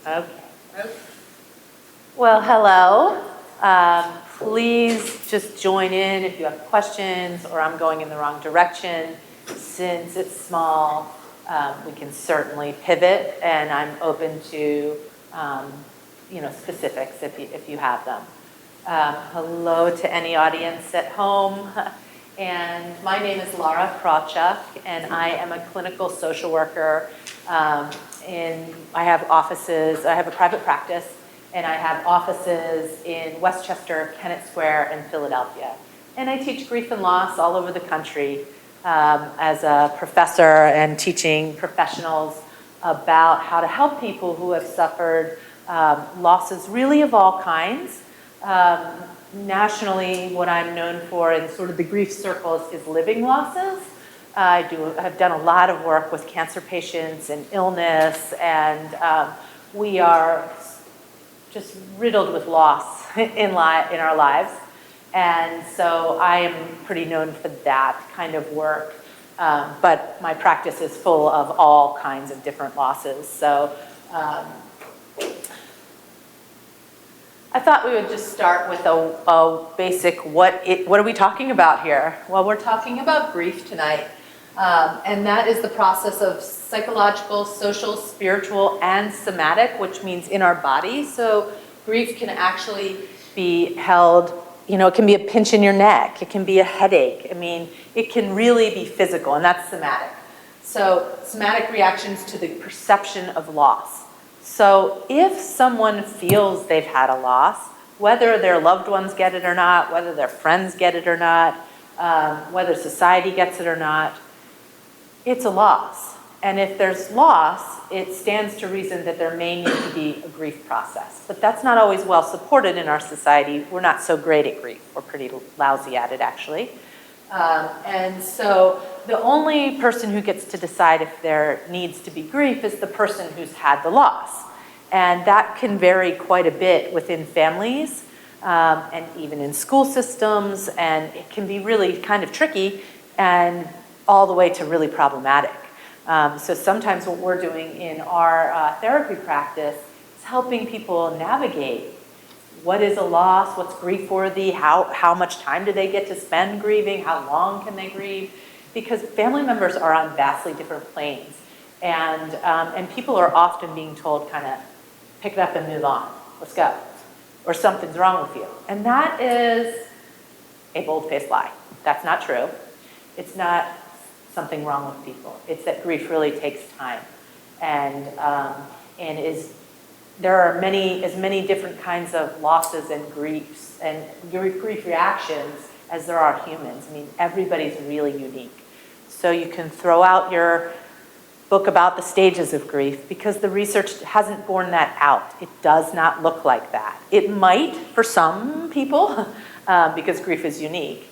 Okay. Well, hello. Please just join in if you have questions or I'm going in the wrong direction. Since it's small, we can certainly pivot, and I'm open to specifics if you have them. Hello to any audience at home. And my name is Lara Krawchuk, and I am a clinical social worker. I have offices, I have a private practice, and I have offices in Westchester, Kennett Square, and Philadelphia. And I teach grief and loss all over the country as a professor and teaching professionals about how to help people who have suffered losses really of all kinds. Nationally, what I'm known for in sort of the grief circles is living losses. I've done a lot of work with cancer patients and illness, and we are just riddled with loss in our lives. And so I am pretty known for that kind of work. But my practice is full of all kinds of different losses. So I thought we would just start with a basic, what are we talking about here? Well, we're talking about grief tonight. And that is the process of psychological, social, spiritual, and somatic, which means in our body. So grief can actually be held, it can be a pinch in your neck. It can be a headache. I mean, it can really be physical, and that's somatic. So somatic reactions to the perception of loss. So if someone feels they've had a loss, whether their loved ones get it or not, whether their friends get it or not, whether society gets it or not, it's a loss. And if there's loss, it stands to reason that there may need to be a grief process. But that's not always well supported in our society. We're not so great at grief. We're pretty lousy at it, actually. And so the only person who gets to decide if there needs to be grief is the person who's had the loss. And that can vary quite a bit within families and even in school systems. And it can be really kind of tricky and all the way to really problematic. So sometimes what we're doing in our therapy practice is helping people navigate what is a loss, what's grief-worthy, how much time do they get to spend grieving, how long can they grieve, because family members are on vastly different planes. And people are often being told kind of, pick it up and move on, let's go, or something's wrong with you. And that is a bold-faced lie. That's not true. It's not something wrong with people. It's that grief really takes time. And there are as many different kinds of losses and griefs and grief reactions as there are humans. I mean, everybody's really unique. So you can throw out your book about the stages of grief because the research hasn't borne that out. It does not look like that. It might for some people because grief is unique.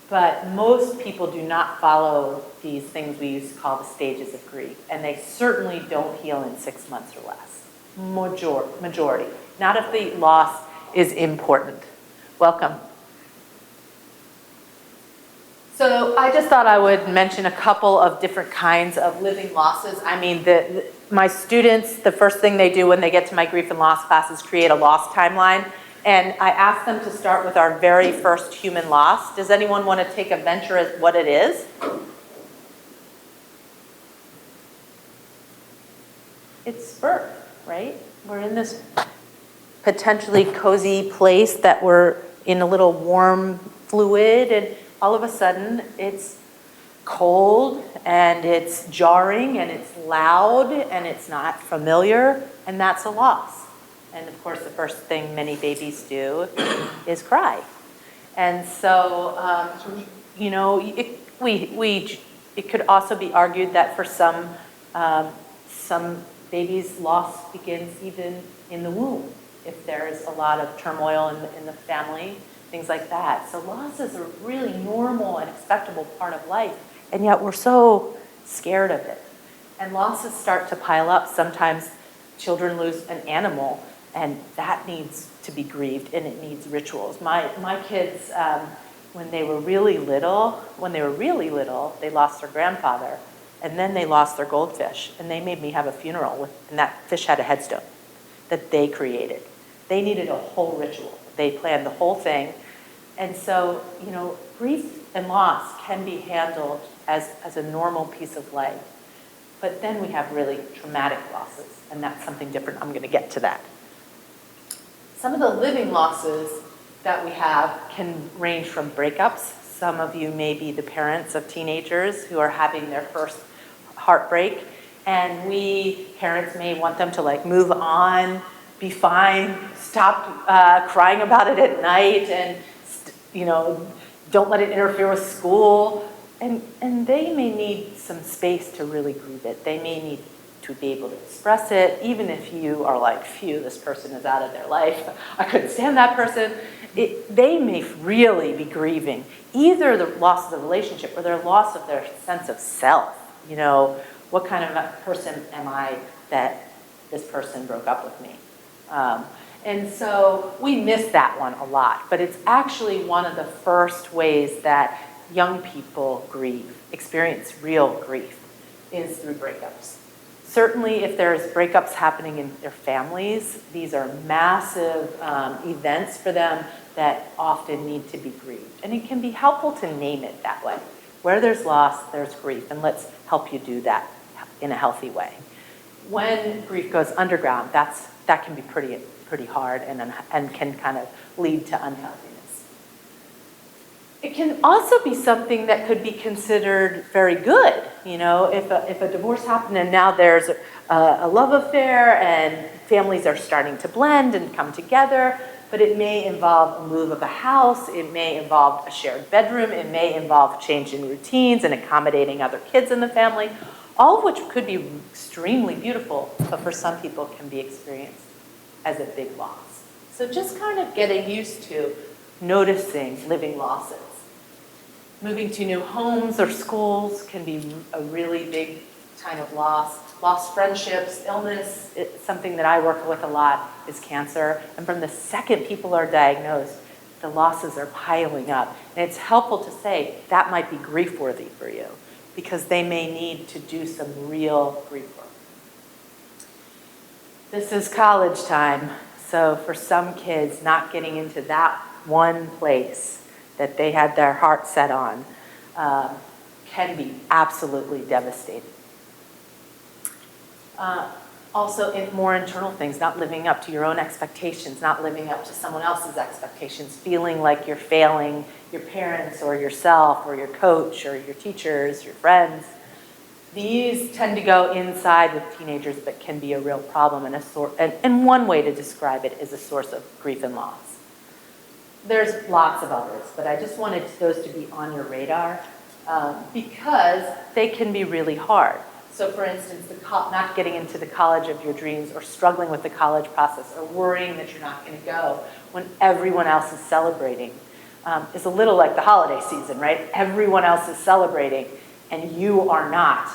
But most people do not follow these things we used to call the stages of grief. And they certainly don't heal in 6 months or less. Majority. Not if the loss is important. Welcome. So I just thought I would mention a couple of different kinds of living losses. I mean, my students, the first thing they do when they get to my grief and loss class is create a loss timeline. And I asked them to start with our very first human loss. Does anyone want to take a venture at what it is? It's birth, right? We're in this potentially cozy place that we're in a little warm fluid, and all of a sudden it's cold and it's jarring and it's loud and it's not familiar, and that's a loss. And of course, the first thing many babies do is cry. And so, it could also be argued that for some babies, loss begins even in the womb, if there's a lot of turmoil in the family, things like that. So loss is a really normal and acceptable part of life, and yet we're so scared of it. And losses start to pile up. Sometimes children lose an animal, and that needs to be grieved, and it needs rituals. My kids, when they were really little, they lost their grandfather, and then they lost their goldfish, and they made me have a funeral, and that fish had a headstone. that they created. They needed a whole ritual. They planned the whole thing. And so, grief and loss can be handled as a normal piece of life. But then we have really traumatic losses, and that's something different. I'm going to get to that. Some of the living losses that we have can range from breakups. Some of you may be the parents of teenagers who are having their first heartbreak, and we parents may want them to move on, be fine, stop crying about it at night, and don't let it interfere with school. And they may need some space to really grieve it. They may need to be able to express it, even if you are like, phew, this person is out of their life. I couldn't stand that person. They may really be grieving either the loss of the relationship or their loss of their sense of self. What kind of a person am I that this person broke up with me? And so we miss that one a lot, but it's actually one of the first ways that young people experience real grief, is through breakups. Certainly if there's breakups happening in their families, these are massive events for them that often need to be grieved. And it can be helpful to name it that way. Where there's loss, there's grief, and let's help you do that in a healthy way. When grief goes underground, that can be pretty hard and can kind of lead to unhealthiness. It can also be something that could be considered very good. If a divorce happened and now there's a love affair and families are starting to blend and come together, but it may involve a move of a house, it may involve a shared bedroom, it may involve changing routines and accommodating other kids in the family, all of which could be extremely beautiful, but for some people can be experienced as a big loss. So just kind of getting used to noticing living losses. Moving to new homes or schools can be a really big kind of loss. Lost friendships, illness, something that I work with a lot is cancer. And from the second people are diagnosed, the losses are piling up. And it's helpful to say that might be grief-worthy for you because they may need to do some real grief work. This is college time. So for some kids, not getting into that one place that they had their heart set on can be absolutely devastating. Also, more internal things, not living up to your own expectations, not living up to someone else's expectations, feeling like you're failing your parents or yourself or your coach or your teachers, your friends. These tend to go inside with teenagers but can be a real problem and one way to describe it is a source of grief and loss. There's lots of others, but I just wanted those to be on your radar because they can be really hard. So for instance, not getting into the college of your dreams or struggling with the college process or worrying that you're not going to go when everyone else is celebrating is a little like the holiday season, right? Everyone else is celebrating and you are not.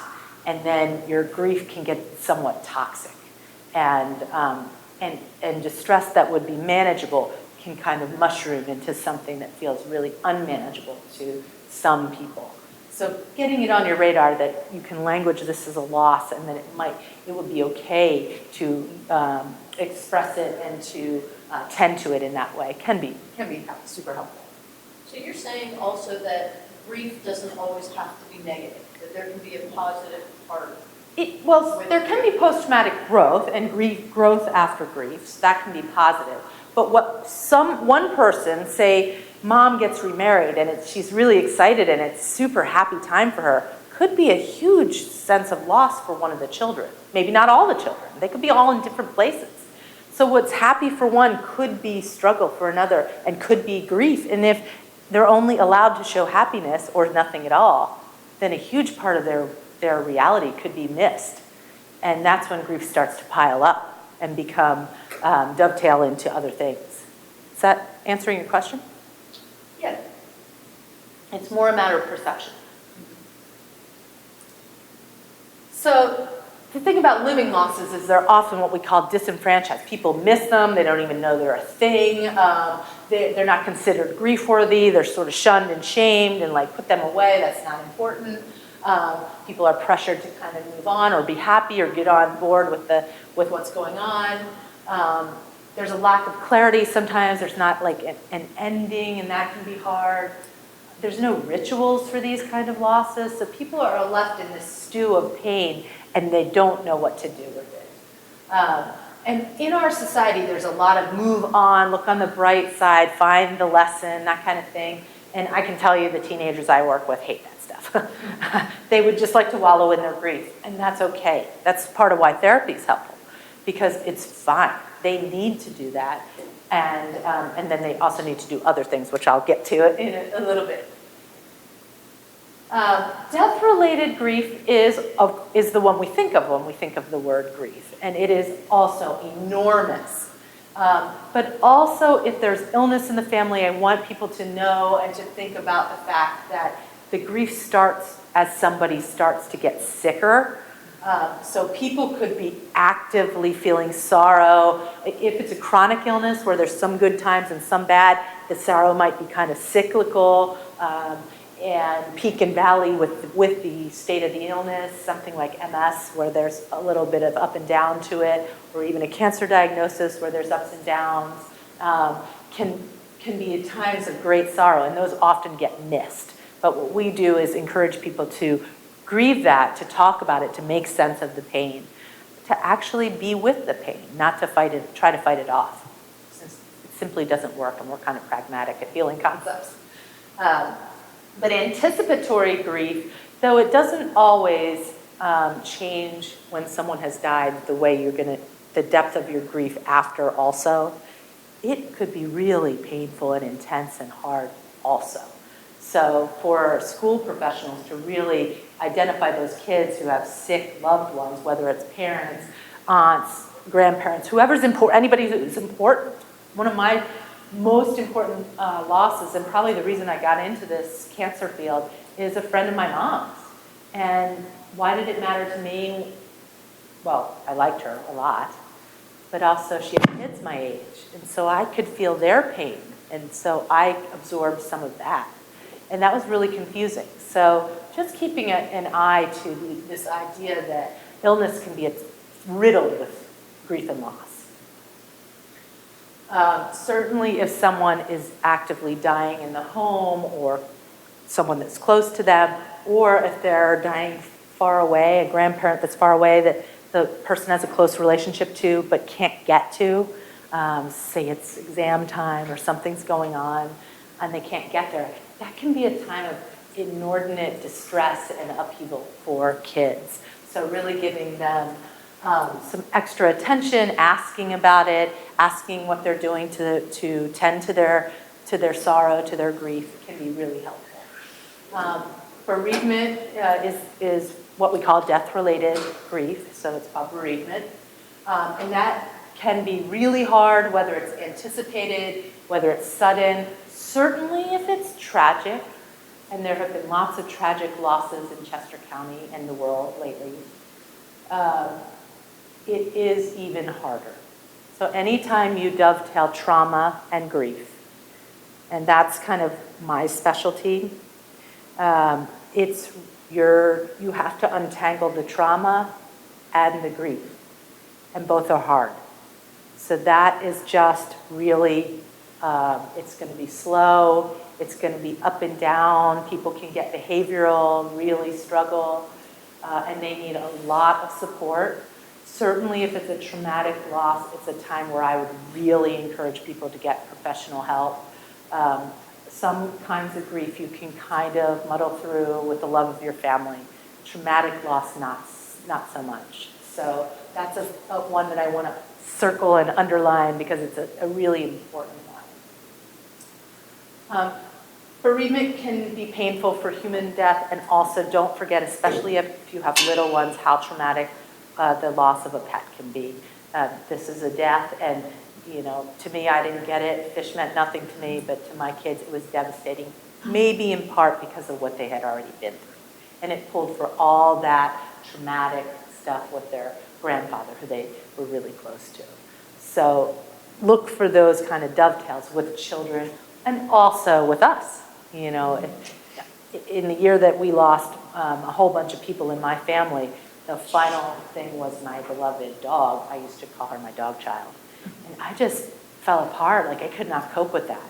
And then your grief can get somewhat toxic and distress that would be manageable can kind of mushroom into something that feels really unmanageable to some people. So getting it on your radar that you can language this as a loss and that it would be okay to express it and to tend to it in that way can be super helpful. So you're saying also that grief doesn't always have to be negative, that there can be a positive part? There can be post-traumatic growth and growth after griefs. That can be positive. But one person, say mom gets remarried and she's really excited and it's super happy time for her, could be a huge sense of loss for one of the children. Maybe not all the children. They could be all in different places. So what's happy for one could be struggle for another and could be grief. And if they're only allowed to show happiness or nothing at all, then a huge part of their reality could be missed. And that's when grief starts to pile up and become dovetail into other things. Is that answering your question? Yeah. It's more a matter of perception. So the thing about living losses is they're often what we call disenfranchised. People miss them. They don't even know they're a thing. They're not considered grief-worthy. They're sort of shunned and shamed and put them away. That's not important. People are pressured to kind of move on or be happy or get on board with what's going on. There's a lack of clarity sometimes. There's not like an ending, and that can be hard. There's no rituals for these kind of losses, so people are left in this stew of pain, and they don't know what to do with it. And in our society, there's a lot of move on, look on the bright side, find the lesson, that kind of thing. And I can tell you the teenagers I work with hate that stuff. They would just like to wallow in their grief, and that's okay. That's part of why therapy is helpful, because it's fine. They need to do that. And then they also need to do other things, which I'll get to in a little bit. Death-related grief is the one we think of when we think of the word grief, and it is also enormous. But also, if there's illness in the family, I want people to know and to think about the fact that the grief starts as somebody starts to get sicker. So people could be actively feeling sorrow. If it's a chronic illness where there's some good times and some bad, the sorrow might be kind of cyclical and peak and valley with the state of the illness, something like MS where there's a little bit of up and down to it, or even a cancer diagnosis where there's ups and downs, can be times of great sorrow, and those often get missed. But what we do is encourage people to grieve that, to talk about it, to make sense of the pain, to actually be with the pain, not to fight it, try to fight it off, since it simply doesn't work, and we're kind of pragmatic at healing concepts. But anticipatory grief, though it doesn't always change when someone has died the way the depth of your grief after also, it could be really painful and intense and hard also. So for school professionals to really identify those kids who have sick loved ones, whether it's parents, aunts, grandparents, whoever's important, anybody who's important. One of my most important losses, and probably the reason I got into this cancer field, is a friend of my mom's. And why did it matter to me? Well, I liked her a lot, but also she had kids my age, and so I could feel their pain, and so I absorbed some of that. And that was really confusing. So just keeping an eye to this idea that illness can be riddled with grief and loss. Certainly if someone is actively dying in the home, or someone that's close to them, or if they're dying far away, a grandparent that's far away that the person has a close relationship to but can't get to, say it's exam time or something's going on and they can't get there, that can be a time of inordinate distress and upheaval for kids. So really giving them some extra attention, asking about it, asking what they're doing to tend to their sorrow, to their grief, can be really helpful. Bereavement is what we call death-related grief, so it's called bereavement. And that can be really hard, whether it's anticipated, whether it's sudden, certainly if it's tragic, and there have been lots of tragic losses in Chester County and the world lately. It is even harder. So anytime you dovetail trauma and grief, and that's kind of my specialty, you have to untangle the trauma and the grief, and both are hard. So that is just really, it's going to be slow, it's going to be up and down, people can get behavioral, really struggle, and they need a lot of support. Certainly if it's a traumatic loss, it's a time where I would really encourage people to get professional help. Some kinds of grief you can kind of muddle through with the love of your family. Traumatic loss, not so much. So that's a one that I want to circle and underline because it's a really important one. Bereavement can be painful for human death, and also don't forget, especially if you have little ones, how traumatic the loss of a pet can be. This is a death, and to me, I didn't get it. Fish meant nothing to me, but to my kids, it was devastating, maybe in part because of what they had already been through. And it pulled for all that traumatic stuff with their grandfather, who they were really close to. So look for those kind of dovetails with children and also with us. In the year that we lost a whole bunch of people in my family, the final thing was my beloved dog. I used to call her my dog child. And I just fell apart. Like I could not cope with that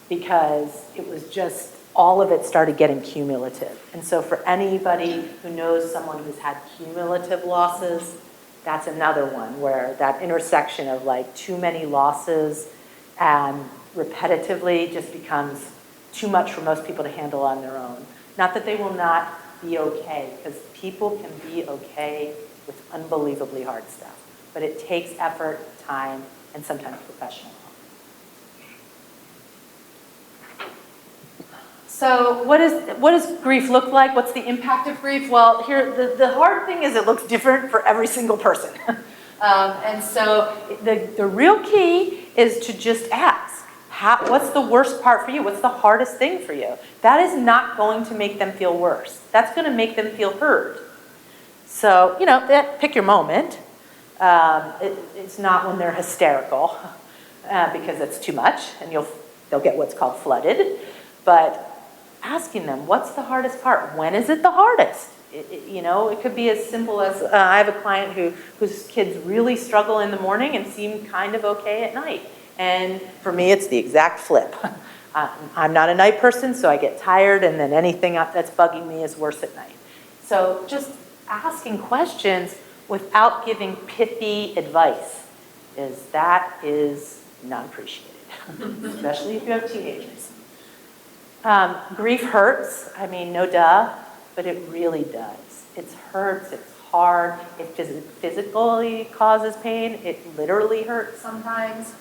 because it was just, all of it started getting cumulative. And so for anybody who knows someone who's had cumulative losses, that's another one where that intersection of like too many losses and repetitively just becomes too much for most people to handle on their own. Not that they will not be okay, because people can be okay with unbelievably hard stuff. But it takes effort, time, and sometimes professional help. So what does grief look like? What's the impact of grief? Well, here, the hard thing is it looks different for every single person. And so the real key is to just ask, what's the worst part for you? What's the hardest thing for you? That is not going to make them feel worse. That's going to make them feel heard. So, pick your moment. It's not when they're hysterical because it's too much and they'll get what's called flooded. But asking them, what's the hardest part? When is it the hardest? It could be as simple as, I have a client whose kids really struggle in the morning and seem kind of okay at night. And for me, it's the exact flip. I'm not a night person, so I get tired, and then anything that's bugging me is worse at night. So just asking questions without giving pithy advice is not appreciated, especially if you have teenagers. Grief hurts. I mean, no duh, but it really does. It hurts. It's hard. It physically causes pain. It literally hurts sometimes.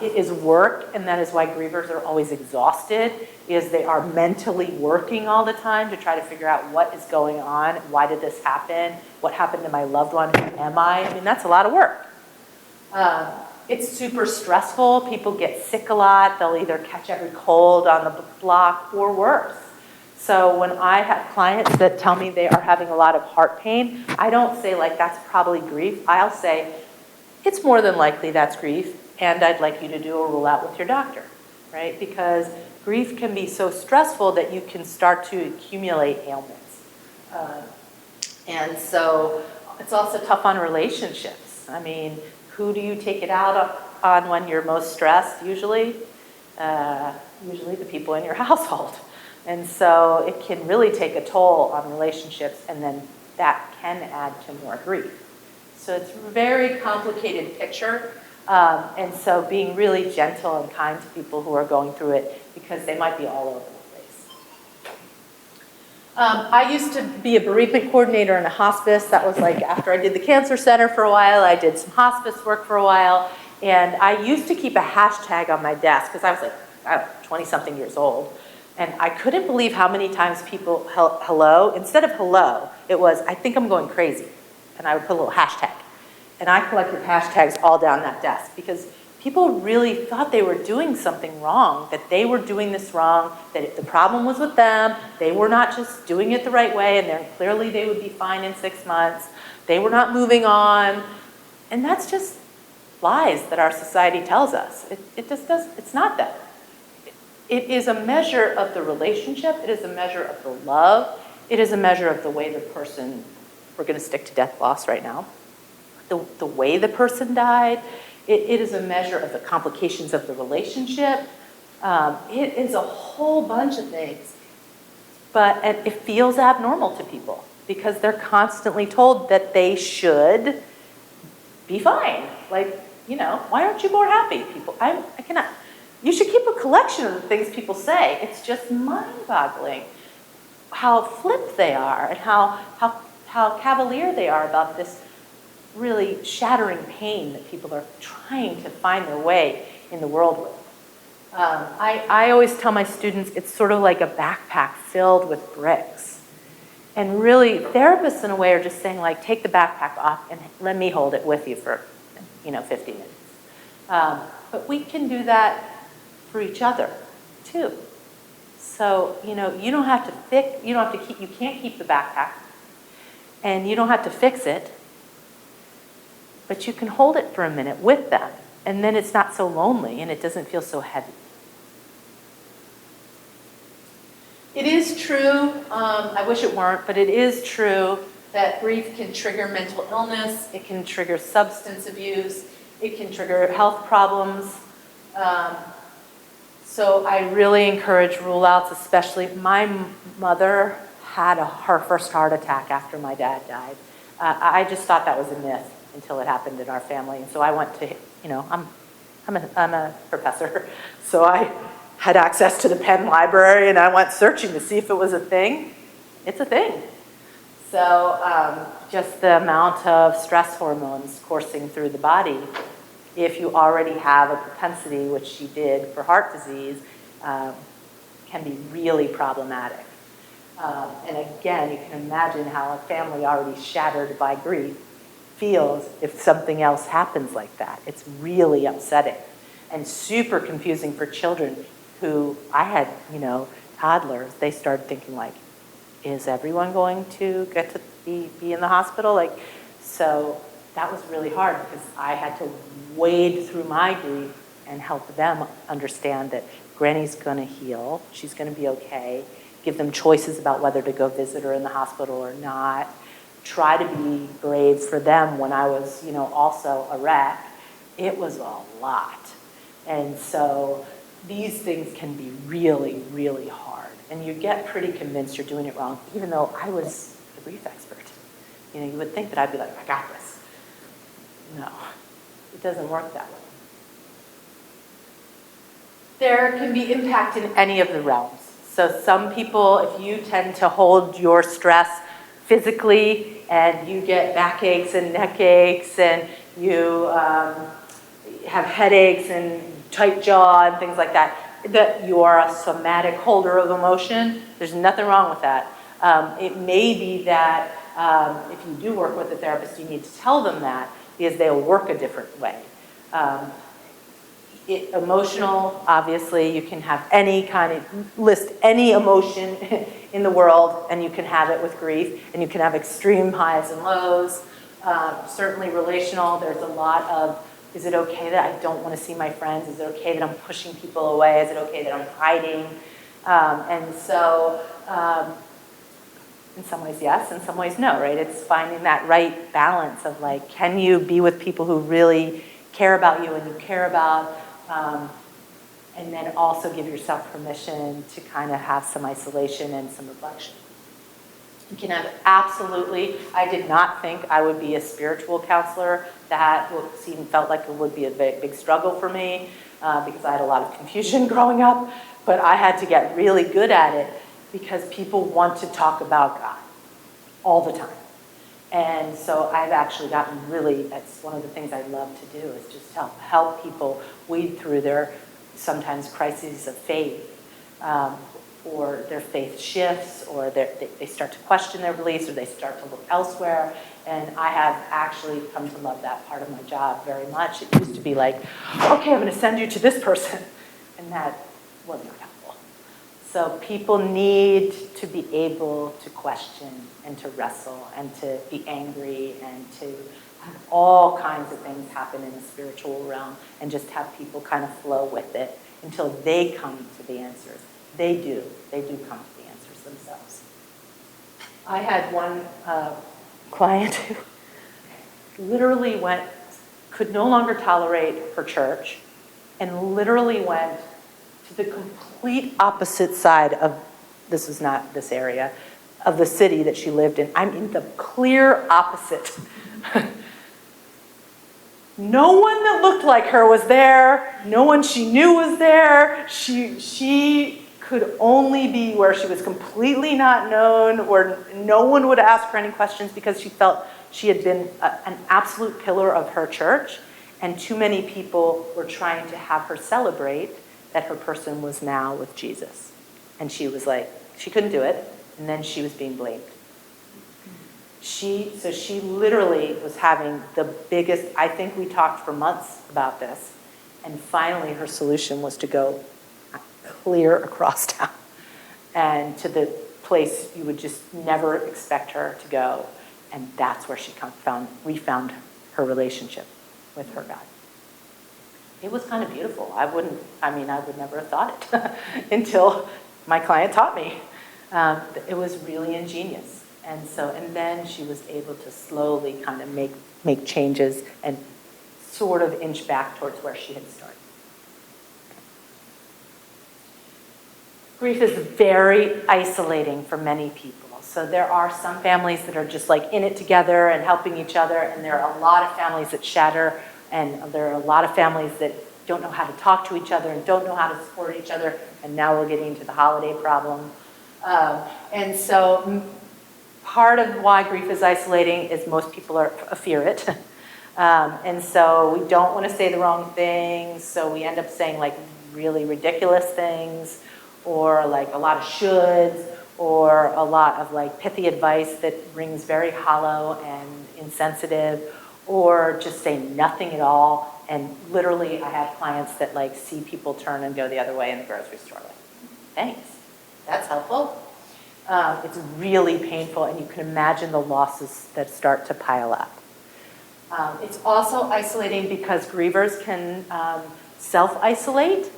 It is work, and that is why grievers are always exhausted, is they are mentally working all the time to try to figure out what is going on, why did this happen, what happened to my loved one, who am I? I mean, that's a lot of work. It's super stressful. People get sick a lot. They'll either catch every cold on the block or worse. So when I have clients that tell me they are having a lot of heart pain, I don't say like, that's probably grief. I'll say, it's more than likely that's grief. And I'd like you to do a rule out with your doctor, right? Because grief can be so stressful that you can start to accumulate ailments. And so it's also tough on relationships. I mean, who do you take it out on when you're most stressed? Usually the people in your household. And so it can really take a toll on relationships, and then that can add to more grief. So it's a very complicated picture. And so being really gentle and kind to people who are going through it, because they might be all over the place. I used to be a bereavement coordinator in a hospice. That was like after I did the cancer center for a while. I did some hospice work for a while. And I used to keep a hashtag on my desk because I was like 20-something years old. And I couldn't believe how many times people, hello, instead of hello, it was, I think I'm going crazy. And I would put a little hashtag. And I collected hashtags all down that desk because people really thought they were doing something wrong, that they were doing this wrong, that if the problem was with them, they were not just doing it the right way, and then clearly they would be fine in 6 months. They were not moving on. And that's just lies that our society tells us. It just does, it's not that. It is a measure of the relationship. It is a measure of the love. It is a measure of the way the person, we're going to stick to death loss right now, the way the person died. It is a measure of the complications of the relationship. It is a whole bunch of things. But it feels abnormal to people because they're constantly told that they should be fine. Like, why aren't you more happy? People, I cannot. You should keep a collection of the things people say. It's just mind-boggling how flip they are and how cavalier they are about this really shattering pain that people are trying to find their way in the world with. I always tell my students it's sort of like a backpack filled with bricks. And really, therapists in a way are just saying, like, take the backpack off and let me hold it with you for, 50 minutes. But we can do that for each other, too. So, you don't have to you can't keep the backpack, and you don't have to fix it, but you can hold it for a minute with them, and then it's not so lonely, and it doesn't feel so heavy. It is true, I wish it weren't, but it is true that grief can trigger mental illness, it can trigger substance abuse, It can trigger health problems. So I really encourage rule-outs, especially my mother had her first heart attack after my dad died. I just thought that was a myth until it happened in our family. And so I went to, I'm a professor, so I had access to the Penn Library, and I went searching to see if it was a thing. It's a thing. So just the amount of stress hormones coursing through the body, if you already have a propensity, which she did for heart disease, can be really problematic. And again, you can imagine how a family already shattered by grief feels if something else happens like that. It's really upsetting and super confusing for children who, I had, toddlers, they started thinking like, is everyone going to get to be in the hospital? So that was really hard because I had to wade through my grief and help them understand that Granny's gonna heal, she's gonna be okay, give them choices about whether to go visit her in the hospital or not, try to be brave for them when I was, also a wreck. It was a lot. And so these things can be really, really hard. And you get pretty convinced you're doing it wrong, even though I was a grief expert. You would think that I'd be like, I got this. No, it doesn't work that way. There can be impact in any of the realms. So some people, if you tend to hold your stress physically and you get backaches and neck aches and you have headaches and tight jaw and things like that, that you are a somatic holder of emotion, there's nothing wrong with that. It may be that if you do work with a therapist, you need to tell them that because they'll work a different way. Emotional, obviously, you can have any kind of, list any emotion in the world and you can have it with grief, and you can have extreme highs and lows. Certainly relational, there's a lot of, is it okay that I don't want to see my friends? Is it okay that I'm pushing people away? Is it okay that I'm hiding? And so, in some ways yes, in some ways no, right? It's finding that right balance of like, can you be with people who really care about you and you care about, and then also give yourself permission to kind of have some isolation and some reflection. You can have absolutely, I did not think I would be a spiritual counselor. That felt like it would be a big struggle for me because I had a lot of confusion growing up, but I had to get really good at it because people want to talk about God all the time. And so I've actually gotten really, that's one of the things I love to do is just help people weed through their sometimes crises of faith, or their faith shifts, or they start to question their beliefs, or they start to look elsewhere. And I have actually come to love that part of my job very much. It used to be like, okay, I'm going to send you to this person. And that was not helpful. So people need to be able to question and to wrestle and to be angry and to have all kinds of things happen in the spiritual realm and just have people kind of flow with it until they come to the answers. They do come to the answers themselves. I had one client who literally could no longer tolerate her church and literally went to the complete opposite side of, this is not this area, of the city that she lived in. I'm in the clear opposite. No one that looked like her was there. No one she knew was there. She could only be where she was completely not known, where no one would ask her any questions because she felt she had been an absolute pillar of her church, and too many people were trying to have her celebrate that her person was now with Jesus. And she was like, she couldn't do it, and then she was being blamed. So she literally was having the biggest, I think we talked for months about this, and finally her solution was to go clear across town and to the place you would just never expect her to go, and that's where she refound her relationship with her God. It was kind of beautiful. I would never have thought it until my client taught me. It was really ingenious. And then she was able to slowly kind of make changes and sort of inch back towards where she had started. Grief is very isolating for many people. So there are some families that are just like in it together and helping each other, and there are a lot of families that shatter, and there are a lot of families that don't know how to talk to each other and don't know how to support each other, and now we're getting to the holiday problem. And so part of why grief is isolating is most people fear it. And so we don't want to say the wrong things, so we end up saying like really ridiculous things, or like a lot of shoulds, or a lot of like pithy advice that rings very hollow and insensitive, or just say nothing at all. And literally I have clients that like see people turn and go the other way in the grocery store, like, thanks, that's helpful. It's really painful, and you can imagine the losses that start to pile up. It's also isolating because grievers can self-isolate,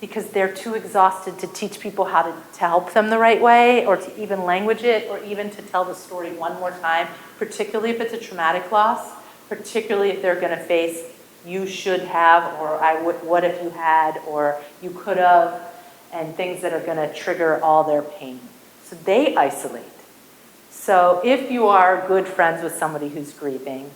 because they're too exhausted to teach people how to help them the right way, or to even language it, or even to tell the story one more time, particularly if it's a traumatic loss, particularly if they're going to face you should have, or what if you had, or you could have, and things that are going to trigger all their pain. So they isolate. So if you are good friends with somebody who's grieving,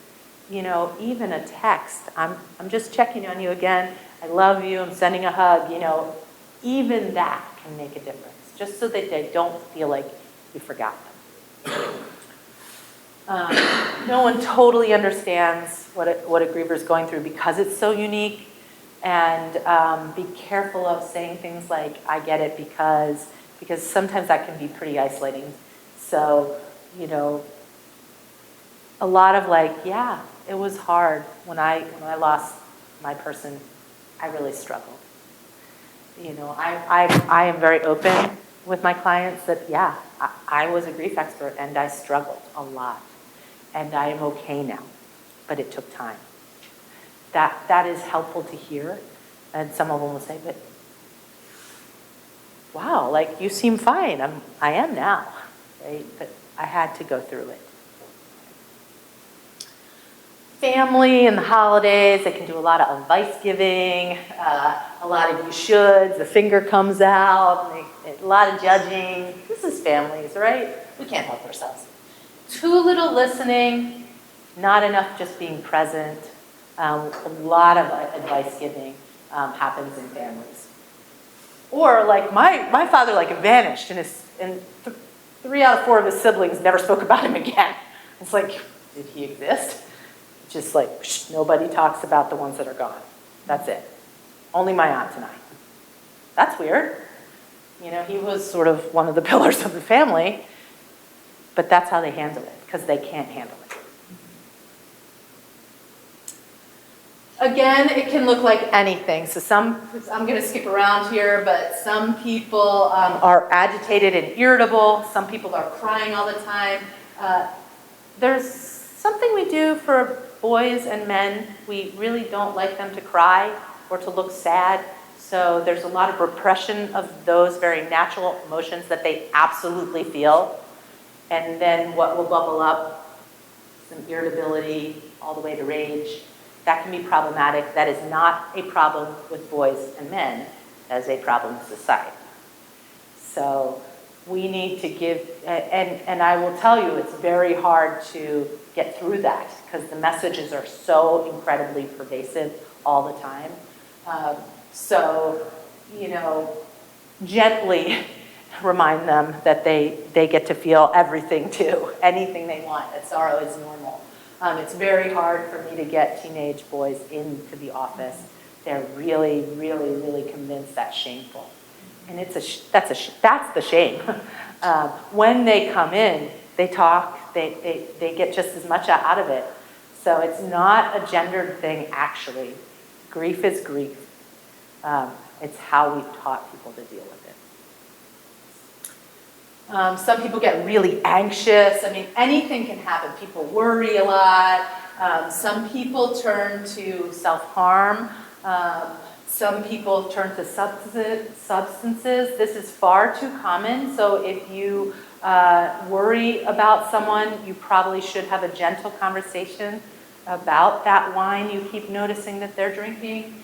you know, even a text, I'm just checking on you again, I love you, I'm sending a hug, you know, even that can make a difference, just so that they don't feel like you forgot them. No one totally understands what a griever is going through because it's so unique, and be careful of saying things like, I get it because sometimes that can be pretty isolating. So, you know, a lot of like, yeah, it was hard when I lost my person. I really struggled. You know, I am very open with my clients that, yeah, I was a grief expert and I struggled a lot. And I am okay now, but it took time. That is helpful to hear. And some of them will say, but wow, like you seem fine. I am now, right? But I had to go through it. Family and the holidays, they can do a lot of advice giving, a lot of you shoulds, the finger comes out, a lot of judging. This is families, right? We can't help ourselves. Too little listening, not enough just being present. A lot of advice giving happens in families. Or like my father like vanished, and 3 out of 4 of his siblings never spoke about him again. It's like, did he exist? Just like, nobody talks about the ones that are gone. That's it. Only my aunt and I. That's weird. You know, he was sort of one of the pillars of the family, but that's how they handle it, because they can't handle it. Again, it can look like anything. So I'm going to skip around here, but some people are agitated and irritable. Some people are crying all the time. There's something we do for boys and men. We really don't like them to cry or to look sad. So there's a lot of repression of those very natural emotions that they absolutely feel. And then what will bubble up, some irritability all the way to rage. That can be problematic. That is not a problem with boys and men. That is a problem with society. So we need to give, and I will tell you, it's very hard to get through that because the messages are so incredibly pervasive all the time. So, you know, gently remind them that they get to feel everything too, anything they want, that sorrow is normal. It's very hard for me to get teenage boys into the office. They're really, really, really convinced that's shameful. And that's the shame. When they come in, they talk, they get just as much out of it. So it's not a gendered thing, actually. Grief is grief. It's how we've taught people to deal with it. Some people get really anxious. I mean, anything can happen. People worry a lot. Some people turn to self-harm. Some people turn to substances. This is far too common. So if you worry about someone, you probably should have a gentle conversation about that wine you keep noticing that they're drinking.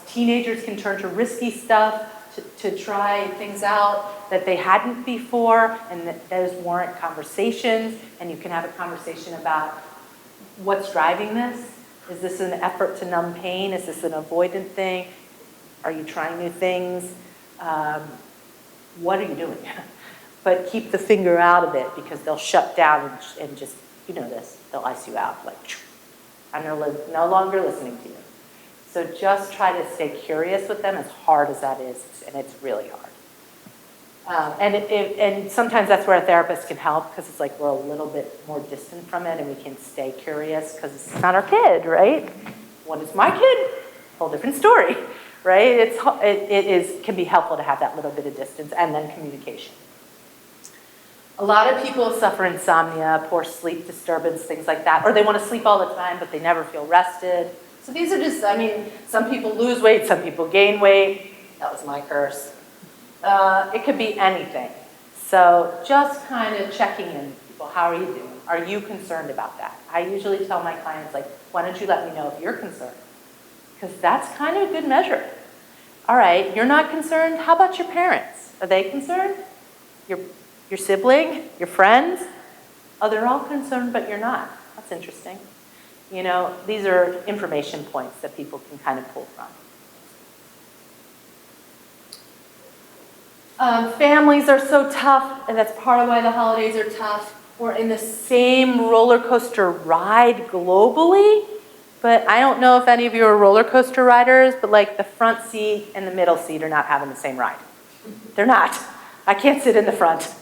Teenagers can turn to risky stuff to try things out that they hadn't before, and those warrant conversations, and you can have a conversation about what's driving this. Is this an effort to numb pain? Is this an avoidant thing? Are you trying new things? What are you doing? But keep the finger out of it, because they'll shut down and just, you know this, they'll ice you out, like, I'm no longer listening to you. So just try to stay curious with them, as hard as that is, and it's really hard. And sometimes that's where a therapist can help, because it's like we're a little bit more distant from it, and we can stay curious, because it's not our kid, right? When it's my kid, whole different story, right? It can be helpful to have that little bit of distance, and then communication. A lot of people suffer insomnia, poor sleep disturbance, things like that, or they want to sleep all the time, but they never feel rested. So these are just, some people lose weight, some people gain weight. That was my curse. It could be anything. So just kind of checking in with people. How are you doing? Are you concerned about that? I usually tell my clients, like, why don't you let me know if you're concerned? Because that's kind of a good measure. All right, you're not concerned. How about your parents? Are they concerned? Your sibling? Your friends? Oh, they're all concerned, but you're not. That's interesting. You know, these are information points that people can kind of pull from. Families are so tough, and that's part of why the holidays are tough. We're in the same roller coaster ride globally, but I don't know if any of you are roller coaster riders, but like the front seat and the middle seat are not having the same ride. They're not. I can't sit in the front.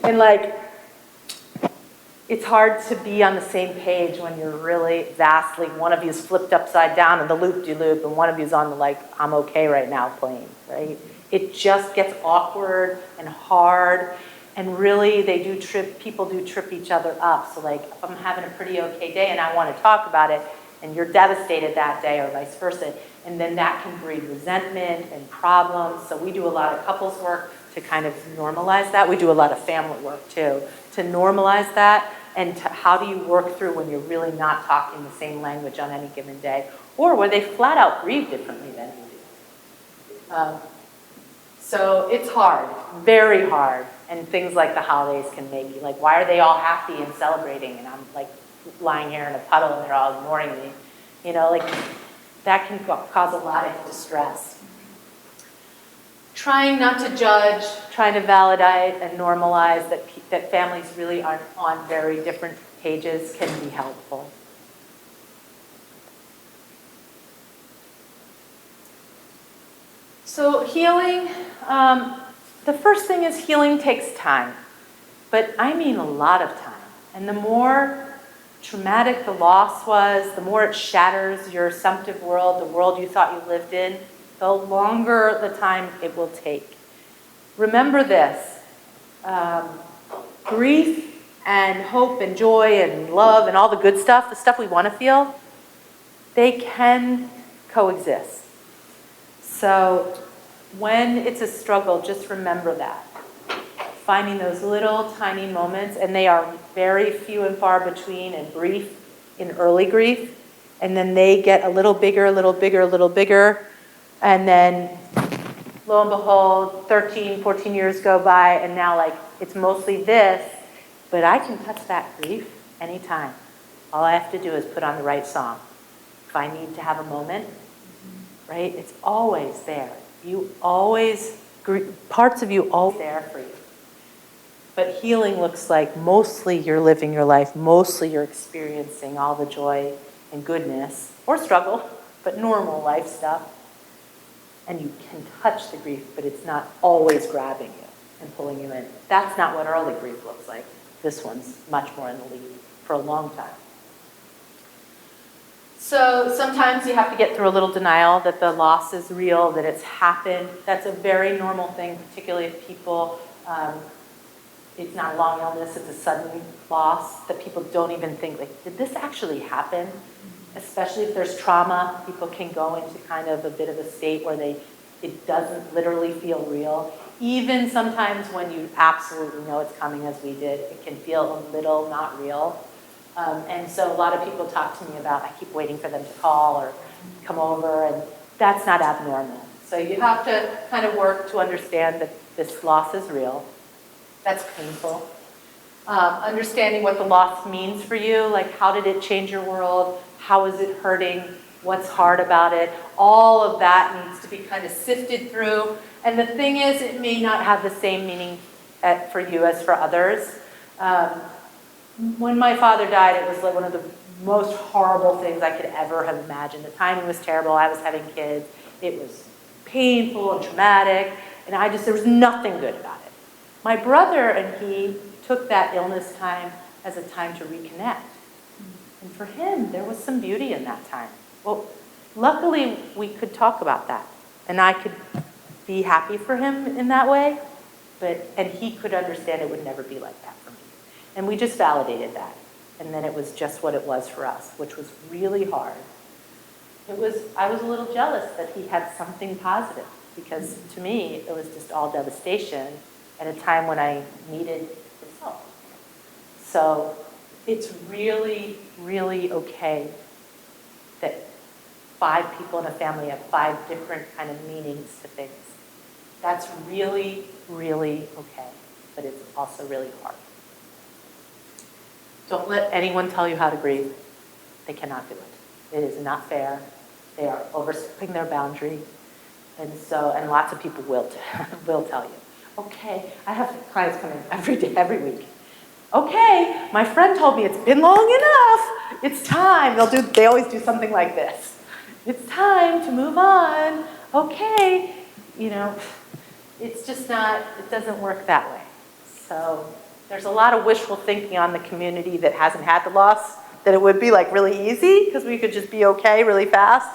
And like, it's hard to be on the same page when you're really vastly, one of you is flipped upside down in the loop-de-loop, and one of you is on the like, I'm okay right now plane, right? It just gets awkward and hard, and really people do trip each other up. So like, if I'm having a pretty okay day and I want to talk about it, and you're devastated that day, or vice versa, and then that can breed resentment and problems. So we do a lot of couples work to kind of normalize that. We do a lot of family work too, to normalize that, and how do you work through when you're really not talking the same language on any given day, or where they flat out grieve differently than you do. So it's hard, very hard, and things like the holidays can make you like, why are they all happy and celebrating, and I'm like lying here in a puddle and they're all ignoring me? You know, like that can cause a lot of distress. Trying not to judge, trying to validate and normalize that families really aren't on very different pages can be helpful. So healing, the first thing is healing takes time, but I mean a lot of time. And the more traumatic the loss was, the more it shatters your assumptive world, the world you thought you lived in, the longer the time it will take. Remember this, grief and hope and joy and love and all the good stuff, the stuff we want to feel, they can coexist. So when it's a struggle, just remember that. Finding those little tiny moments, and they are very few and far between and brief in early grief, and then they get a little bigger, a little bigger, a little bigger, and then lo and behold, 13, 14 years go by, and now like it's mostly this, but I can touch that grief anytime. All I have to do is put on the right song. If I need to have a moment, right, it's always there. You always, parts of you always there for you. But healing looks like mostly you're living your life, mostly you're experiencing all the joy and goodness, or struggle, but normal life stuff. And you can touch the grief, but it's not always grabbing you and pulling you in. That's not what early grief looks like. This one's much more in the lead for a long time. So sometimes you have to get through a little denial that the loss is real, that it's happened. That's a very normal thing, particularly if people, it's not a long illness, it's a sudden loss that people don't even think, like, did this actually happen? Especially if there's trauma, people can go into kind of a bit of a state where it doesn't literally feel real. Even sometimes when you absolutely know it's coming, as we did, it can feel a little not real. And so a lot of people talk to me about, I keep waiting for them to call or come over, and that's not abnormal. So you have to kind of work to understand that this loss is real. That's painful. Understanding what the loss means for you, like how did it change your world? How is it hurting? What's hard about it? All of that needs to be kind of sifted through. And the thing is, it may not have the same meaning for you as for others. When my father died, it was like one of the most horrible things I could ever have imagined. The timing was terrible. I was having kids. It was painful and traumatic, and there was nothing good about it. My brother and he took that illness time as a time to reconnect. And for him, there was some beauty in that time. Well, luckily, we could talk about that, and I could be happy for him in that way, and he could understand it would never be like that for me. And we just validated that, and then it was just what it was for us, which was really hard. I was a little jealous that he had something positive, because to me, it was just all devastation at a time when I needed his help. So it's really, really okay that 5 people in a family have 5 different kind of meanings to things. That's really, really okay, but it's also really hard. Don't let anyone tell you how to grieve. They cannot do it. It is not fair. They are overstepping their boundary. And lots of people will tell you, okay, I have clients come in every day, every week. Okay, my friend told me it's been long enough. It's time. They always do something like this. It's time to move on. Okay, it's just not, it doesn't work that way. So there's a lot of wishful thinking on the community that hasn't had the loss, that it would be like really easy because we could just be okay really fast,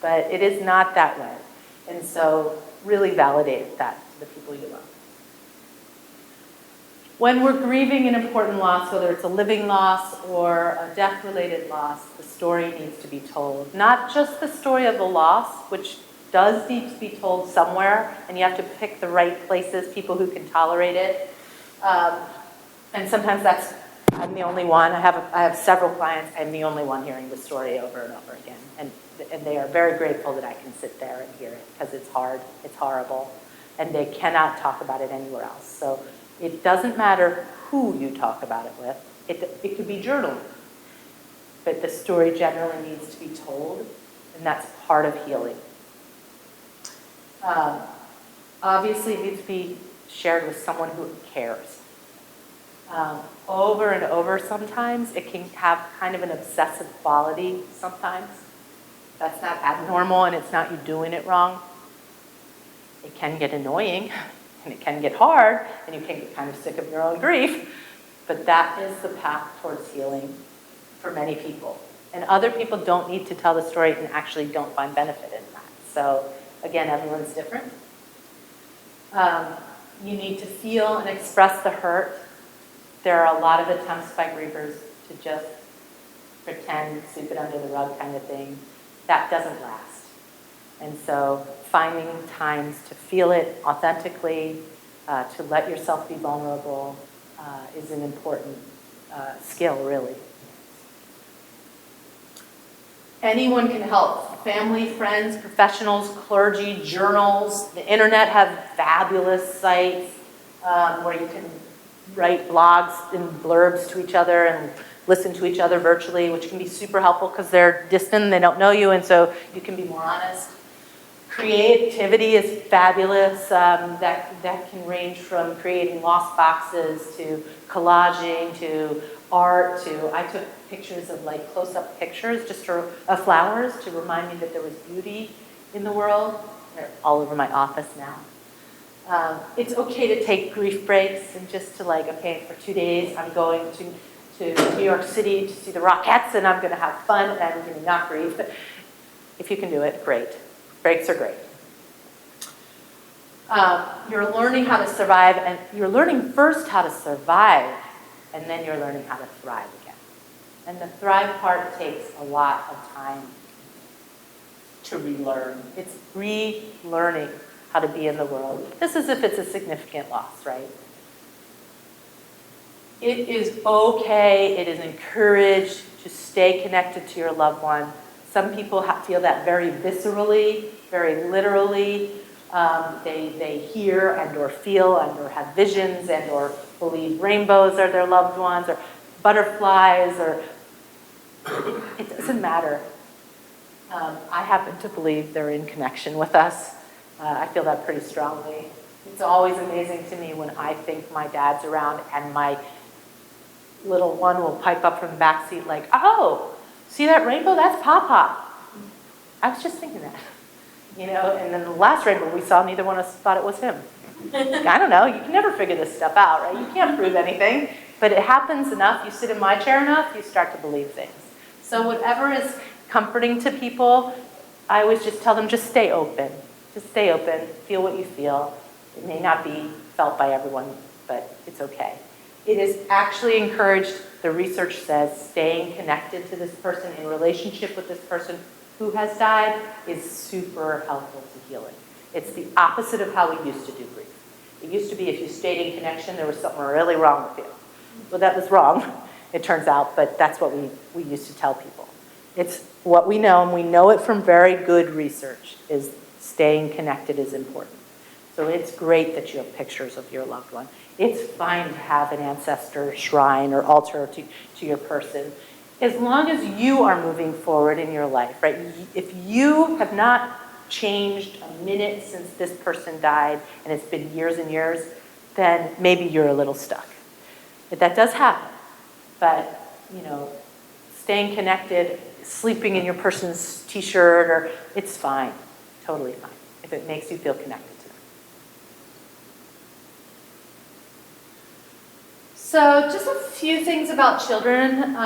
but it is not that way. And so really validate that to the people you love. When we're grieving an important loss, whether it's a living loss or a death-related loss, the story needs to be told. Not just the story of the loss, which does need to be told somewhere, and you have to pick the right places, people who can tolerate it. And sometimes I'm the only one. I have several clients. I'm the only one hearing the story over and over again. And they are very grateful that I can sit there and hear it, because it's hard, it's horrible, and they cannot talk about it anywhere else. So it doesn't matter who you talk about it with. It could be journaling, but the story generally needs to be told, and that's part of healing. Obviously, it needs to be shared with someone who cares. Over and over sometimes, it can have kind of an obsessive quality sometimes. That's not abnormal, and it's not you doing it wrong. It can get annoying, and it can get hard, and you can get kind of sick of your own grief, but that is the path towards healing for many people. And other people don't need to tell the story and actually don't find benefit in that. So again, everyone's different. You need to feel and express the hurt. There are a lot of attempts by grievers to just pretend, sweep it under the rug kind of thing. That doesn't last. And so finding times to feel it authentically, to let yourself be vulnerable, is an important skill, really. Anyone can help. Family, friends, professionals, clergy, journals. The internet have fabulous sites where you can write blogs and blurbs to each other and listen to each other virtually, which can be super helpful because they're distant and they don't know you, and so you can be more honest. Creativity is fabulous. That can range from creating lost boxes to collaging to art to, I took pictures of like close-up pictures just of flowers to remind me that there was beauty in the world. They're all over my office now. It's okay to take grief breaks and just to like, okay, for 2 days I'm going to New York City to see the Rockettes and I'm going to have fun and I'm going to not grieve. But if you can do it, great. Breaks are great. You're learning how to survive, and you're learning first how to survive, and then you're learning how to thrive again. And the thrive part takes a lot of time to relearn. It's relearning how to be in the world. This is if it's a significant loss, right? It is okay, it is encouraged to stay connected to your loved one. Some people feel that very viscerally, very literally. They hear and or feel and or have visions and or believe rainbows are their loved ones or butterflies or it doesn't matter. I happen to believe they're in connection with us. I feel that pretty strongly. It's always amazing to me when I think my dad's around and my little one will pipe up from the back seat like, oh, see that rainbow? That's Papa. I was just thinking that. You know, and then the last rainbow we saw, neither one of us thought it was him. I don't know, you can never figure this stuff out, right? You can't prove anything, but it happens enough, you sit in my chair enough, you start to believe things. So whatever is comforting to people, I always just tell them, just stay open. Just stay open, feel what you feel. It may not be felt by everyone, but it's okay. It is actually encouraged, the research says, staying connected to this person, in relationship with this person who has died is super helpful to healing. It's the opposite of how we used to do grief. It used to be if you stayed in connection, there was something really wrong with you. Well, that was wrong, it turns out, but that's what we used to tell people. It's what we know, and we know it from very good research, is staying connected is important. So it's great that you have pictures of your loved one. It's fine to have an ancestor shrine or altar to your person, as long as you are moving forward in your life, right? If you have not changed a minute since this person died, and it's been years and years, then maybe you're a little stuck. But that does happen. But, you know, staying connected, sleeping in your person's t-shirt, or it's fine, totally fine, if it makes you feel connected to them. So just a few things about children.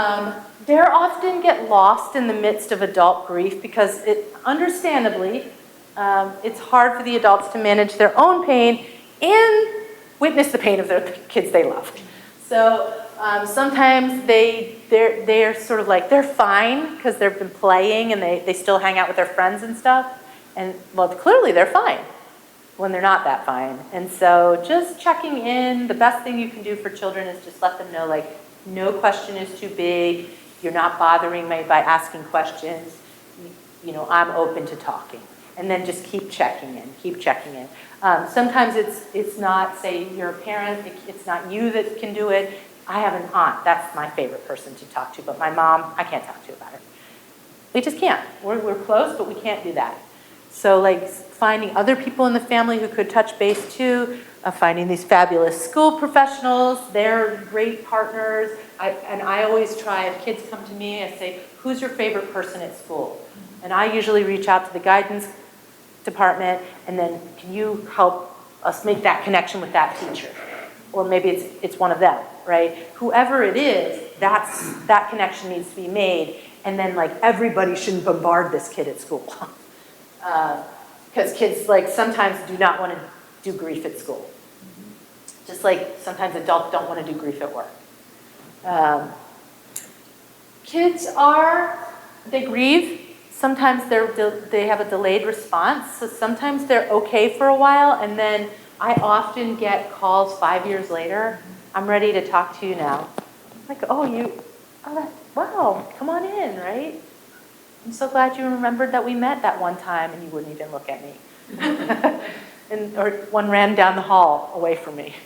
They often get lost in the midst of adult grief because understandably, it's hard for the adults to manage their own pain and witness the pain of their kids they love. So sometimes they're sort of like, they're fine because they've been playing and they still hang out with their friends and stuff. And well, clearly they're fine when they're not that fine. And so just checking in, the best thing you can do for children is just let them know, like, no question is too big. You're not bothering me by asking questions. You know, I'm open to talking. And then just keep checking in, keep checking in. Sometimes it's not, say, you're a parent, it's not you that can do it. I have an aunt, that's my favorite person to talk to, but my mom, I can't talk to about it. We just can't. We're close, but we can't do that. So like finding other people in the family who could touch base too, finding these fabulous school professionals, they're great partners. I always try, if kids come to me, I say, who's your favorite person at school? And I usually reach out to the guidance department, and then can you help us make that connection with that teacher? Or maybe it's one of them, right? Whoever it is, that connection needs to be made, and then like everybody shouldn't bombard this kid at school. Because kids like sometimes do not want to do grief at school. Just like sometimes adults don't want to do grief at work. Kids they grieve. Sometimes they have a delayed response. So sometimes they're okay for a while, and then I often get calls 5 years later. I'm ready to talk to you now. Like, wow, come on in, right? I'm so glad you remembered that we met that one time and you wouldn't even look at me. Or one ran down the hall away from me,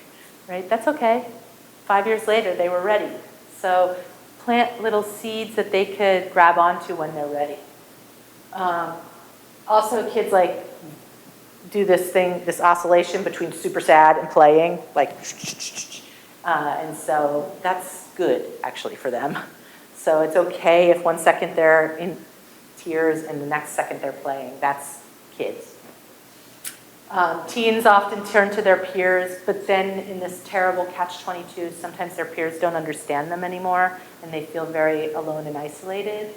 right? That's okay. 5 years later, they were ready. So plant little seeds that they could grab onto when they're ready. Also, kids like do this oscillation between super sad and playing, like, and so that's good actually for them. So it's okay if 1 second they're in tears and the next second they're playing. That's kids. Teens often turn to their peers, but then in this terrible catch-22, sometimes their peers don't understand them anymore, and they feel very alone and isolated.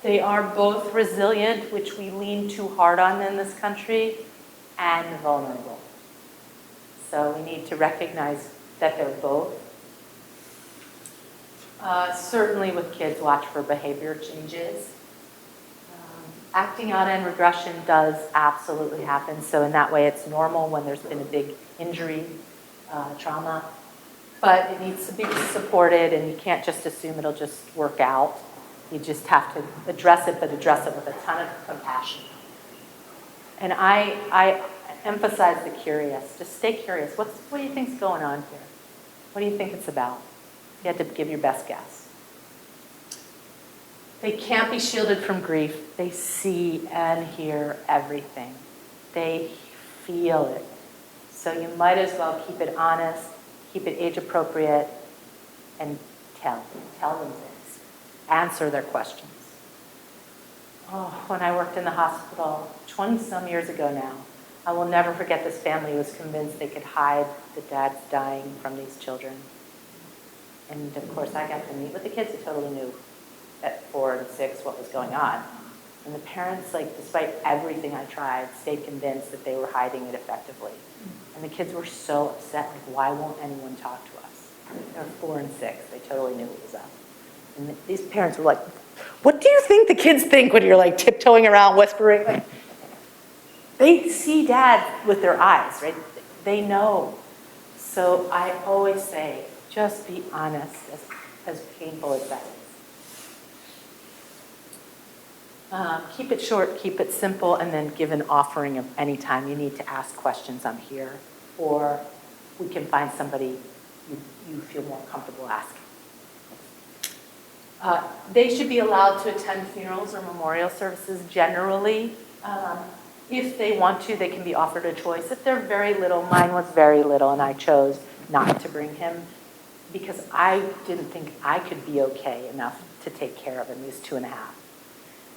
They are both resilient, which we lean too hard on in this country, and vulnerable. So we need to recognize that they're both. Certainly with kids, watch for behavior changes. Acting out and regression does absolutely happen. So in that way, it's normal when there's been a big injury, trauma. but it needs to be supported, and you can't just assume it'll just work out. You just have to address it, but address it with a ton of compassion. And I emphasize the curious. Just stay curious. What do you think's going on here? What do you think it's about? You have to give your best guess. They can't be shielded from grief. They see and hear everything. They feel it. So you might as well keep it honest, keep it age appropriate, and tell them things. Answer their questions. Oh, when I worked in the hospital 20-some years ago now, I will never forget this family was convinced they could hide the dad's dying from these children. And of course, I got to meet with the kids who totally knew at 4 and 6 what was going on. And the parents, like, despite everything I tried, stayed convinced that they were hiding it effectively. And the kids were so upset, like, why won't anyone talk to us? They were 4 and 6. They totally knew what was up. And these parents were like, what do you think the kids think when you're, like, tiptoeing around, whispering? Like, they see dad with their eyes, right? They know. So I always say, just be honest, as painful as that is. Keep it short, keep it simple, and then give an offering of any time you need to ask questions. I'm here, or we can find somebody you feel more comfortable asking. They should be allowed to attend funerals or memorial services generally. If they want to, they can be offered a choice. If they're very little, mine was very little, and I chose not to bring him because I didn't think I could be okay enough to take care of him. He was 2.5.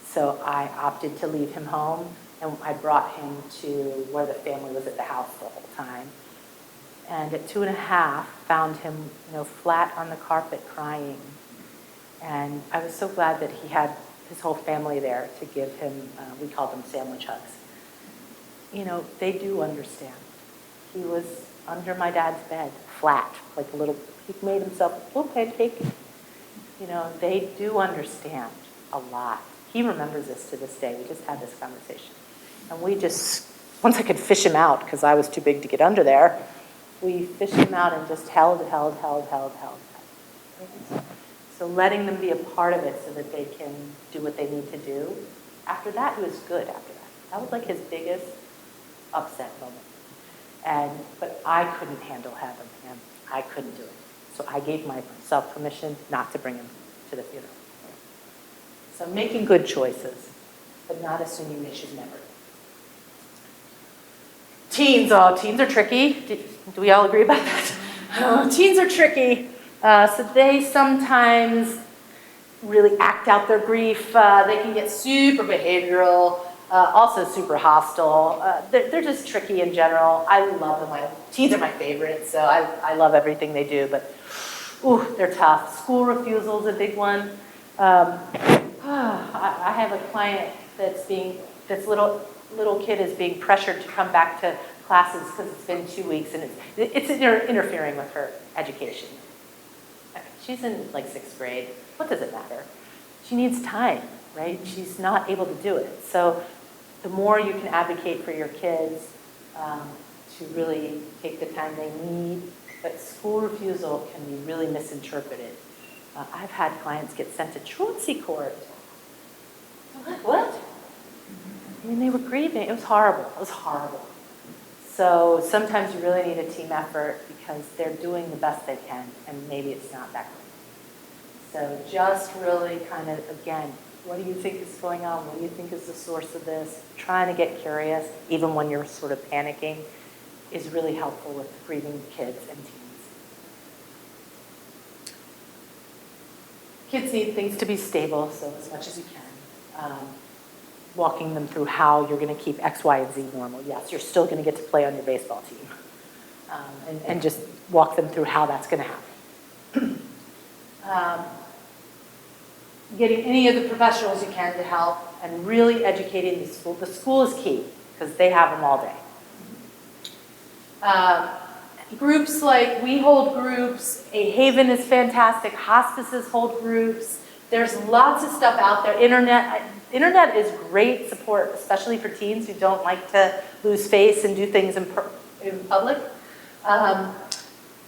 So I opted to leave him home, and I brought him to where the family was at the house the whole time. And at 2.5, found him, flat on the carpet crying. And I was so glad that he had his whole family there to give him, we called them sandwich hugs. They do understand. He was under my dad's bed, flat, like a little, he made himself a little pancake. They do understand a lot. He remembers this to this day. We just had this conversation. And we just, once I could fish him out, because I was too big to get under there, we fished him out and just held. So letting them be a part of it so that they can do what they need to do. After that, he was good after that. That was like his biggest upset moment. But I couldn't handle having him. I couldn't do it. So I gave myself permission not to bring him to the funeral. So making good choices, but not assuming they should never. Teens are tricky. Do we all agree about that? Teens are tricky. So they sometimes really act out their grief. They can get super behavioral, also super hostile. They're just tricky in general. I love them. Teens are my favorite, so I love everything they do, but they're tough. School refusal is a big one. I have a client this little kid is being pressured to come back to classes because it's been 2 weeks and it's interfering with her education. She's in like 6th grade. What does it matter? She needs time, right? She's not able to do it. So the more you can advocate for your kids to really take the time they need, but school refusal can be really misinterpreted. I've had clients get sent to truancy court. I'm like, what? I mean, they were grieving. It was horrible. So sometimes you really need a team effort because they're doing the best they can, and maybe it's not that great. So just really kind of, again, what do you think is going on? What do you think is the source of this? Trying to get curious, even when you're sort of panicking, is really helpful with grieving kids and teens. Kids need things to be stable, so as much as you can. Walking them through how you're going to keep X, Y, and Z normal. Yes, you're still going to get to play on your baseball team. And just walk them through how that's going to happen. Getting any of the professionals you can to help and really educating the school. The school is key because they have them all day. Groups like we hold groups, A Haven is fantastic, hospices hold groups. There's lots of stuff out there. Internet is great support, especially for teens who don't like to lose face and do things in public.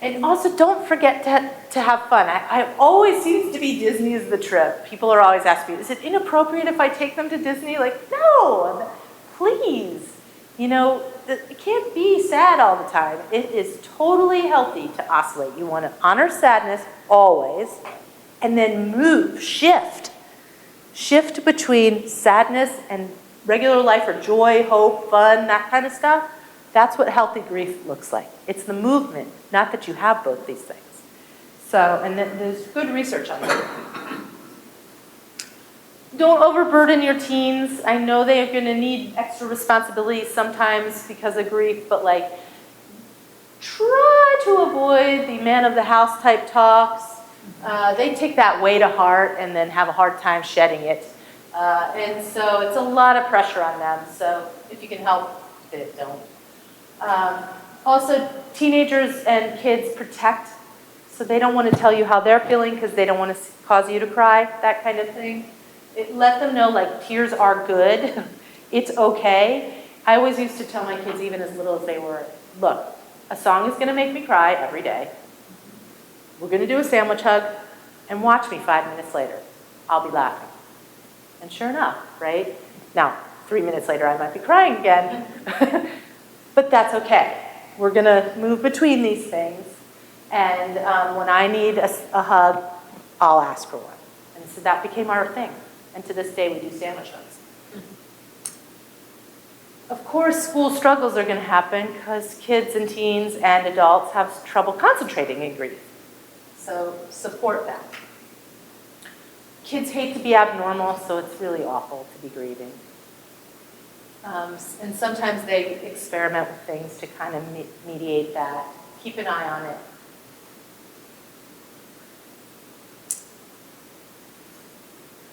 And also, don't forget to have fun. I always seems to be Disney is the trip. People are always asking me, is it inappropriate if I take them to Disney? Like, no, please. You know, it can't be sad all the time. It is totally healthy to oscillate. You want to honor sadness always, and then move, shift. Shift between sadness and regular life or joy, hope, fun, that kind of stuff. That's what healthy grief looks like. It's the movement, not that you have both these things. So, and there's good research on that. Don't overburden your teens. I know they are going to need extra responsibilities sometimes because of grief, but like, try to avoid the man of the house type talks. They take that way to heart and then have a hard time shedding it. And so it's a lot of pressure on them. So if you can help it, don't. Also, teenagers and kids protect, so they don't want to tell you how they're feeling because they don't want to cause you to cry, that kind of thing. Let them know, like, tears are good. It's okay. I always used to tell my kids, even as little as they were, look, a song is going to make me cry every day. We're going to do a sandwich hug, and watch me 5 minutes later. I'll be laughing. And sure enough, right? Now, 3 minutes later, I might be crying again. But that's okay. We're going to move between these things. And when I need a hug, I'll ask for one. And so that became our thing. And to this day, we do sandwich hugs. Of course, school struggles are going to happen because kids and teens and adults have trouble concentrating in grief. So support that. Kids hate to be abnormal, so it's really awful to be grieving. And sometimes they experiment with things to kind of mediate that. Keep an eye on it.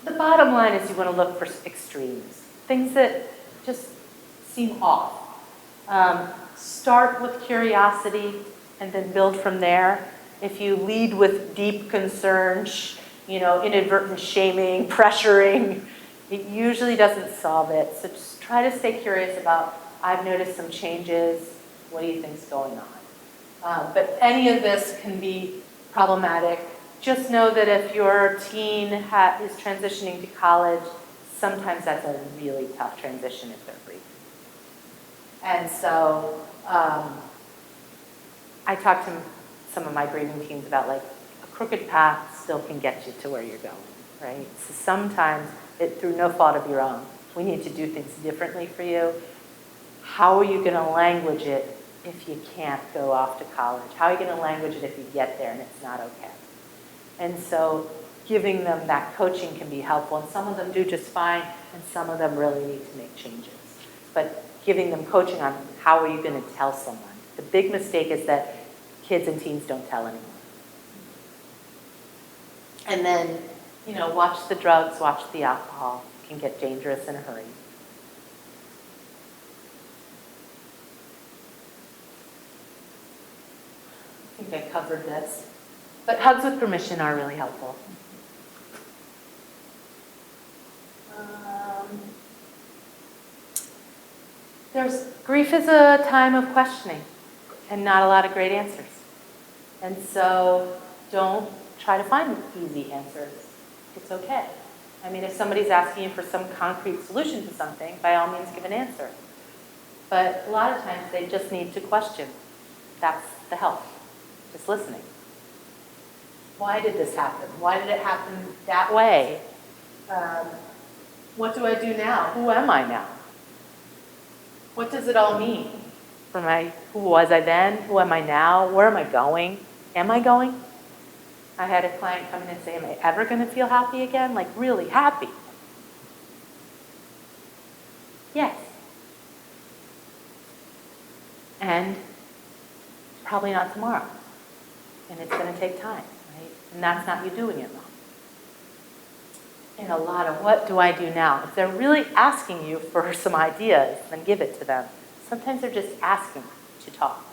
The bottom line is you want to look for extremes, things that just seem off. Start with curiosity and then build from there. If you lead with deep concern, inadvertent shaming, pressuring, it usually doesn't solve it. So just try to stay curious about, I've noticed some changes, what do you think's going on? But any of this can be problematic. Just know that if your teen is transitioning to college, sometimes that's a really tough transition if they're grieving. And so I talked to some of my grieving teens about, like, a crooked path still can get you to where you're going, right? So sometimes, through no fault of your own, we need to do things differently for you. How are you going to language it if you can't go off to college? How are you going to language it if you get there and it's not okay? And so giving them that coaching can be helpful. And some of them do just fine, and some of them really need to make changes. But giving them coaching on how are you going to tell someone. The big mistake is that kids and teens don't tell anyone. And then, watch the drugs, watch the alcohol. It can get dangerous in a hurry. I think I covered this. But hugs with permission are really helpful. Grief is a time of questioning and not a lot of great answers. And so don't try to find easy answers. It's okay. I mean, if somebody's asking you for some concrete solution to something, by all means give an answer. But a lot of times they just need to question. That's the help, just listening. Why did this happen? Why did it happen that way? What do I do now? Who am I now? What does it all mean? Who was I then? Who am I now? Where am I going? Am I going? I had a client come in and say, am I ever going to feel happy again? Like, really happy? Yes. And probably not tomorrow. And it's going to take time, right? And that's not you doing it wrong. And a lot of what do I do now? If they're really asking you for some ideas, then give it to them. Sometimes they're just asking to talk.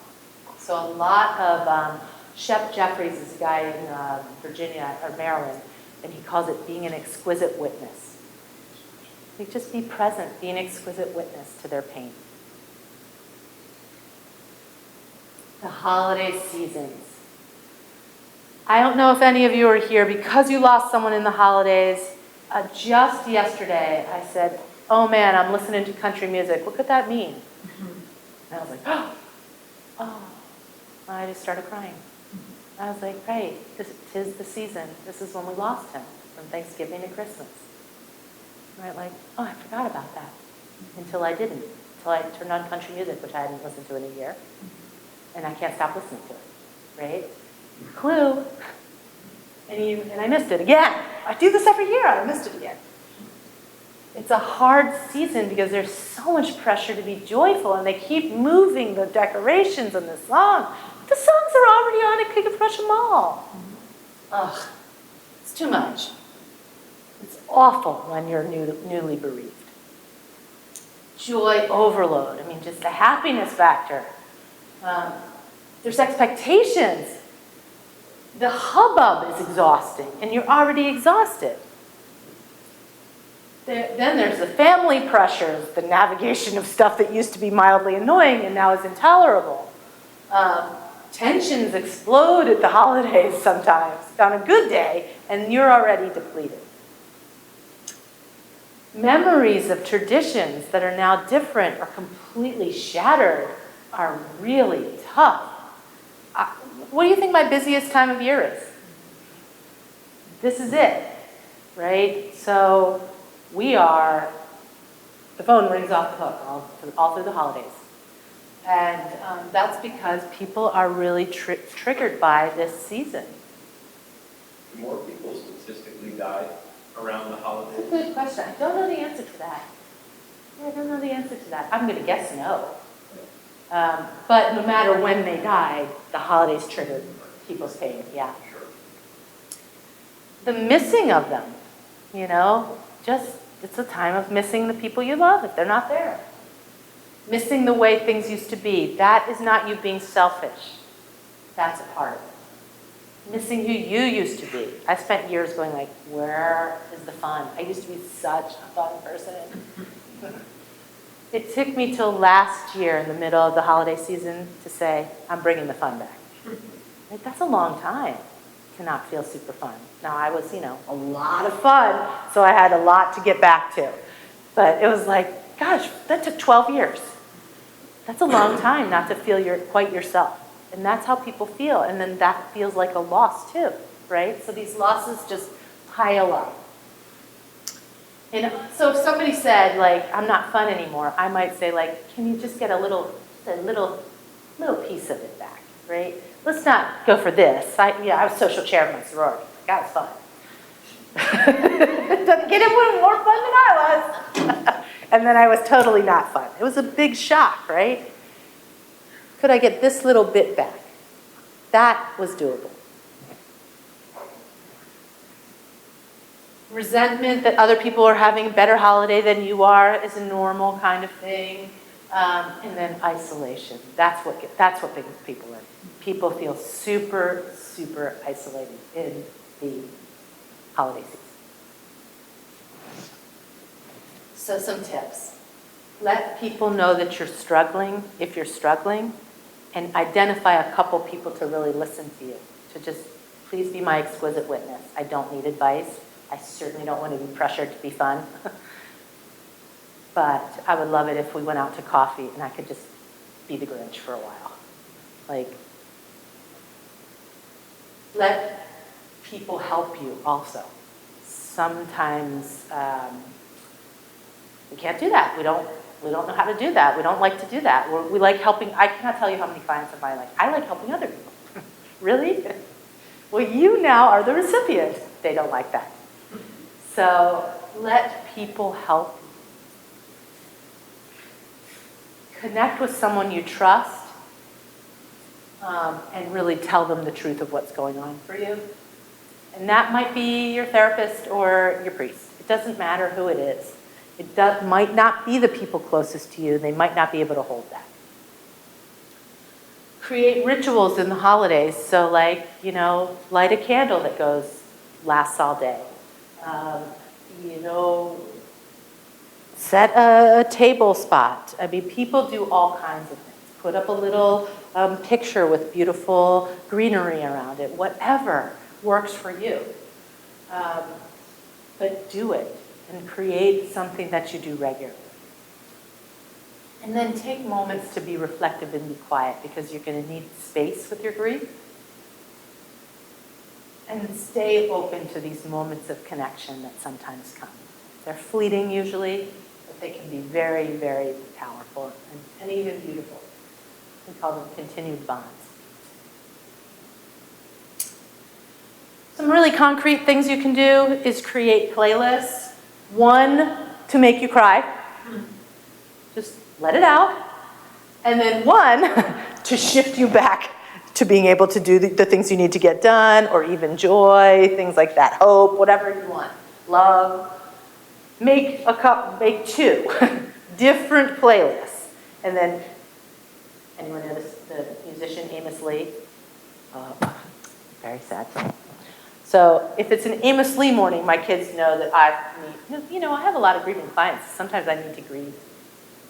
So a lot of, Shep Jeffries is a guy in Virginia or Maryland, and he calls it being an exquisite witness. Like, just be present, be an exquisite witness to their pain. The holiday seasons. I don't know if any of you are here because you lost someone in the holidays. Just yesterday, I said, oh man, I'm listening to country music. What could that mean? And I was like, oh, I just started crying. I was like, right, tis the season. This is when we lost him, from Thanksgiving to Christmas. Right, like, oh, I forgot about that. Until I didn't. Until I turned on country music, which I hadn't listened to in a year. And I can't stop listening to it, right? Clue. And I missed it again. I do this every year, I missed it again. It's a hard season because there's so much pressure to be joyful, and they keep moving the decorations and the song. The songs are already on it, you can brush them all. Ugh, it's too much. It's awful when you're newly bereaved. Joy overload, I mean, just the happiness factor. There's expectations. The hubbub is exhausting, and you're already exhausted. Then there's the family pressures, the navigation of stuff that used to be mildly annoying and now is intolerable. Tensions explode at the holidays sometimes, on a good day, and you're already depleted. Memories of traditions that are now different or completely shattered are really tough. What do you think my busiest time of year is? This is it, right? So the phone rings off the hook all through the holidays. And that's because people are really triggered by this season. Do more people statistically die around the holidays? That's a good question. I don't know the answer to that. I don't know the answer to that. I'm going to guess no. But no matter when they died, the holidays triggered people's pain, yeah. Sure. The missing of them, it's a time of missing the people you love if they're not there. Missing the way things used to be. That is not you being selfish. That's a part of it. Missing who you used to be. I spent years going like, where is the fun? I used to be such a fun person. It took me till last year in the middle of the holiday season to say, I'm bringing the fun back. Like, that's a long time to not feel super fun. Now, I was, a lot of fun, so I had a lot to get back to. But it was like, gosh, that took 12 years. That's a long time not to feel quite yourself. And that's how people feel. And then that feels like a loss too, right? So these losses just pile up. And so if somebody said, like, I'm not fun anymore, I might say, like, can you just get a little piece of it back, right? Let's not go for this. I was social chair of my sorority. That was fun. Doesn't get anyone more fun than I was. And then I was totally not fun. It was a big shock, right? Could I get this little bit back? That was doable. Resentment that other people are having a better holiday than you are is a normal kind of thing. And then isolation. That's what brings people in. People feel super, super isolated in the holiday season. So some tips. Let people know that you're struggling, if you're struggling, and identify a couple people to really listen to you. To just, please be my exquisite witness. I don't need advice. I certainly don't want to be pressured to be fun. But I would love it if we went out to coffee and I could just be the Grinch for a while. Like, let people help you also. Sometimes we can't do that. We don't know how to do that. We don't like to do that. We like helping. I cannot tell you how many clients of mine I like helping other people. Really? Well, you now are the recipient. They don't like that. So let people help you. Connect with someone you trust and really tell them the truth of what's going on for you. And that might be your therapist or your priest. It doesn't matter who it is. It might not be the people closest to you. They might not be able to hold that. Create rituals in the holidays. So like, light a candle that lasts all day. Set a table spot. I mean, people do all kinds of things. Put up a little picture with beautiful greenery around it, whatever works for you. But do it and create something that you do regularly. And then take moments to be reflective and be quiet, because you're going to need space with your grief. And stay open to these moments of connection that sometimes come. They're fleeting usually, but they can be very, very powerful and even beautiful. We call them continued bonds. Some really concrete things you can do is create playlists. One, to make you cry. Just let it out. And then one, to shift you back to being able to do the things you need to get done, or even joy, things like that, hope, whatever you want, love. Make two different playlists. And then, anyone know the musician Amos Lee? Very sad. So if it's an Amos Lee morning, my kids know that I have a lot of grieving clients. Sometimes I need to grieve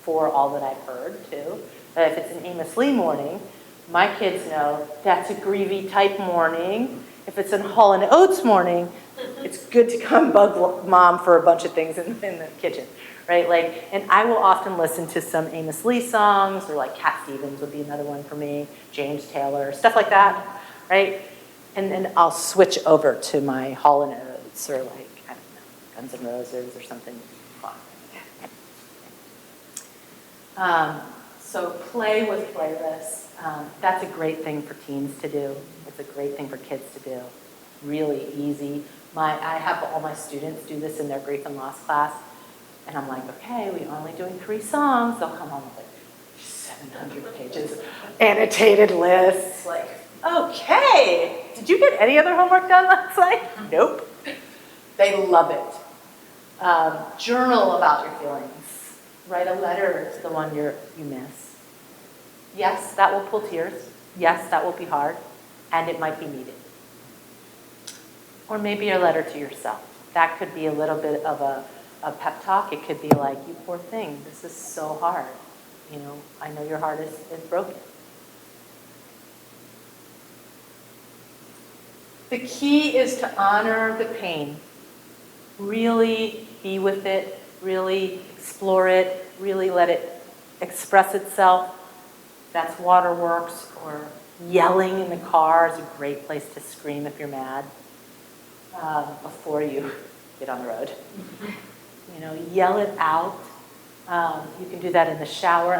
for all that I've heard too. But if it's an Amos Lee morning, my kids know that's a grievy type morning. If it's a Hall & Oates morning, it's good to come bug mom for a bunch of things in the kitchen, right? And I will often listen to some Amos Lee songs, or like Cat Stevens would be another one for me, James Taylor, stuff like that, right? And then I'll switch over to my Hall & Oates, or I don't know, Guns N' Roses or something fun. So play with playlists. That's a great thing for teens to do. It's a great thing for kids to do. Really easy. I have all my students do this in their grief and loss class. And I'm like, okay, we're only doing 3 songs. They'll come on with 700 pages, annotated lists. Okay, did you get any other homework done last night? Nope. They love it. Journal about your feelings. Write a letter to the one you miss. Yes, that will pull tears. Yes, that will be hard. And it might be needed. Or maybe a letter to yourself. That could be a little bit of a pep talk. It could be like, you poor thing, this is so hard. I know your heart is broken. The key is to honor the pain. Really be with it, really explore it, really let it express itself. That's waterworks, or yelling in the car is a great place to scream if you're mad before you get on the road. Yell it out. You can do that in the shower.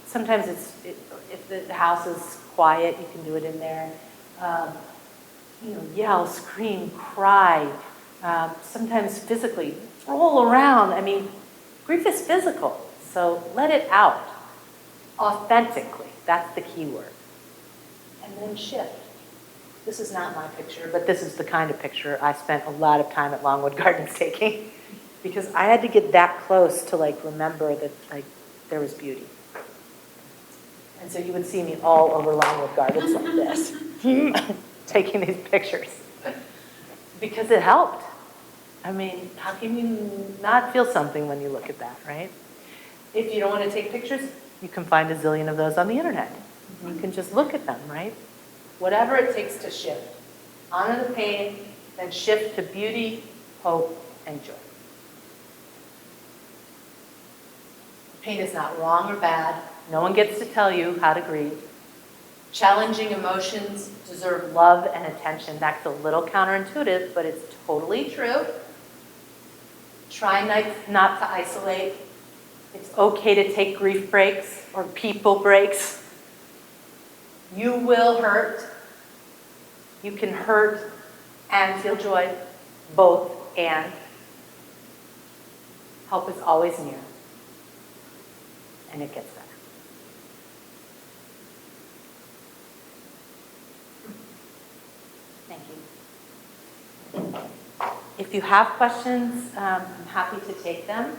Sometimes if the house is quiet, you can do it in there. Yell, scream, cry. Sometimes physically, roll around. Grief is physical, so let it out. Authentically, that's the key word. And then shift. This is not my picture, but this is the kind of picture I spent a lot of time at Longwood Gardens taking, because I had to get that close to remember that there was beauty. And so you would see me all over Longwood Gardens like this, taking these pictures, because it helped. How can you not feel something when you look at that, right? If you don't want to take pictures, you can find a zillion of those on the internet. You can just look at them, right? Whatever it takes to shift. Honor the pain, then shift to beauty, hope, and joy. Pain is not wrong or bad. No one gets to tell you how to grieve. Challenging emotions deserve love and attention. That's a little counterintuitive, but it's totally true. Try not to isolate. It's okay to take grief breaks or people breaks. You will hurt. You can hurt and feel joy, both and. Help is always near, and it gets better. Thank you. If you have questions, I'm happy to take them.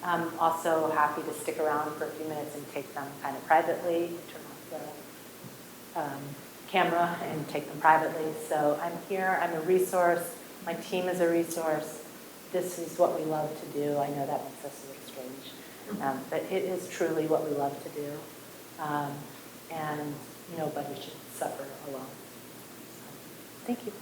I'm also happy to stick around for a few minutes and take them kind of privately, turn off the camera and take them privately. So I'm here, I'm a resource, my team is a resource. This is what we love to do. I know that makes us a little strange, but it is truly what we love to do. And nobody should suffer alone. So, thank you.